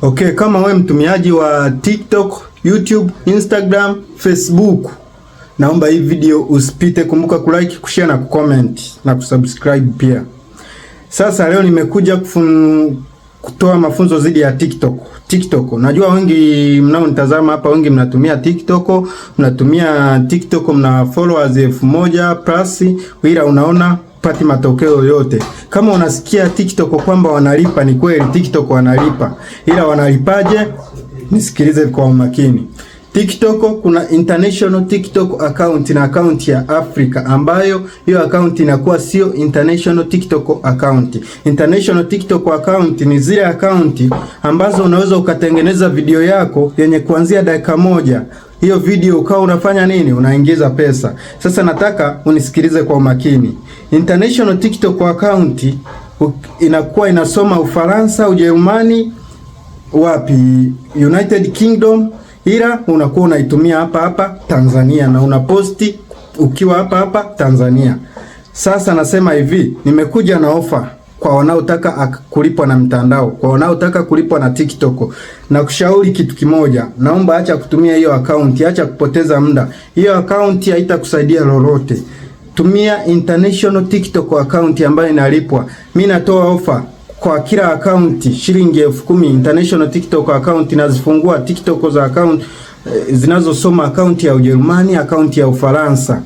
Okay, kama we mtumiaji wa TikTok, YouTube, Instagram, Facebook, naomba hii video usipite. Kumbuka kulike, kushare na kucomment na kusubscribe pia. Sasa leo nimekuja kutoa mafunzo zidi ya TikTok. Najua wengi mnaonitazama hapa, wengi mnatumia TikTok, mna followers 1000 plus, ila unaona pati matokeo yote. Kama unasikia TikTok kwamba wanalipa, ni kweli TikTok wanalipa, ila wanalipaje? Nisikilize kwa umakini. TikTok kuna international TikTok account na account ya Africa, ambayo hiyo account inakuwa sio international TikTok account. International TikTok account ni zile account ambazo unaweza ukatengeneza video yako yenye kuanzia dakika moja. Hiyo video ukawa unafanya nini? Unaingiza pesa. Sasa nataka unisikilize kwa umakini. International TikTok account inakuwa inasoma Ufaransa, Ujerumani, wapi, United Kingdom, ila unakuwa unaitumia hapa Tanzania na unaposti ukiwa hapa Tanzania. Sasa nasema hivi, nimekuja na ofa kwa wanaotaka kulipwa na mtandao, kwa wanaotaka kulipwa na TikTok. Na kushauri kitu kimoja, naomba acha kutumia hiyo account, acha kupoteza muda. Hiyo account haitakusaidia lolote. Tumia international TikTok account ambayo inalipwa. Mimi natoa ofa kwa kila account shilingi 10,000. International TikTok account nazifungua TikTok za account zinazosoma account ya Ujerumani, account ya Ufaransa.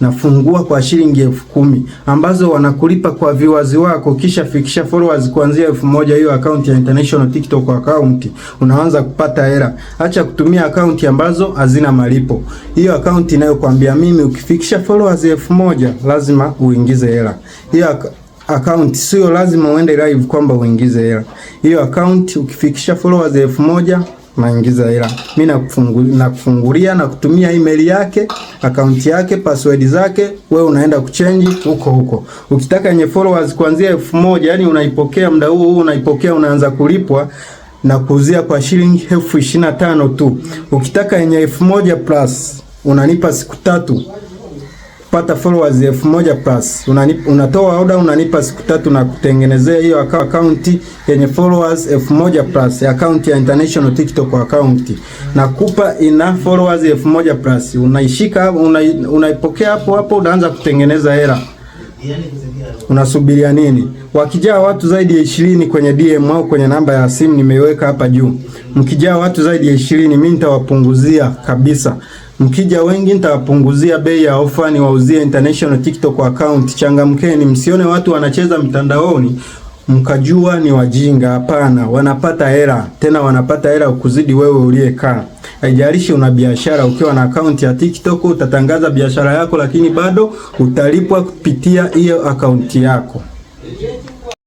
Nafungua kwa shilingi 10,000 ambazo wanakulipa kwa viewers wako, kisha fikisha followers kuanzia 1000. Hiyo account ya international TikTok account unaanza kupata hela. Acha kutumia account ambazo hazina malipo. Hiyo account inayokuambia mimi ukifikisha followers 1000 lazima uingize hela. Hiyo account sio lazima uende live kwamba uingize hela. Hiyo account ukifikisha followers 1000 naingiza hela. Mimi nakufungulia na kutumia email yake, account yake, password zake, wewe unaenda kuchange huko. Ukitaka yenye followers kuanzia 1000, yani unaipokea muda huo unaipokea, unaanza kulipwa na kuuzia kwa shilingi 25,000 tu. Ukitaka yenye 1000 plus unanipa siku 3 pata followers 1000 plus. Unatoa order, unanipa siku 3 na kutengenezea hiyo account yenye followers 1000 plus, account ya international TikTok account. Nakupa ina followers 1000 plus. Unaishika, unaipokea hapo, unaanza kutengeneza hela. Unasubiria nini? Wakijaa watu zaidi ya 20 kwenye DM au kwenye namba ya simu nimeiweka hapa juu. Mkijaa watu zaidi ya 20 mimi nitawapunguzia kabisa. Mkija wengi nitawapunguzia bei ya ofa, ni wauzie international TikTok account. Changamkeni, msione watu wanacheza mtandaoni mkajua ni wajinga. Hapana, wanapata hela, tena wanapata hela kuzidi wewe uliyekaa. Haijalishi una biashara, ukiwa na account ya TikTok utatangaza biashara yako, lakini bado utalipwa kupitia hiyo account yako.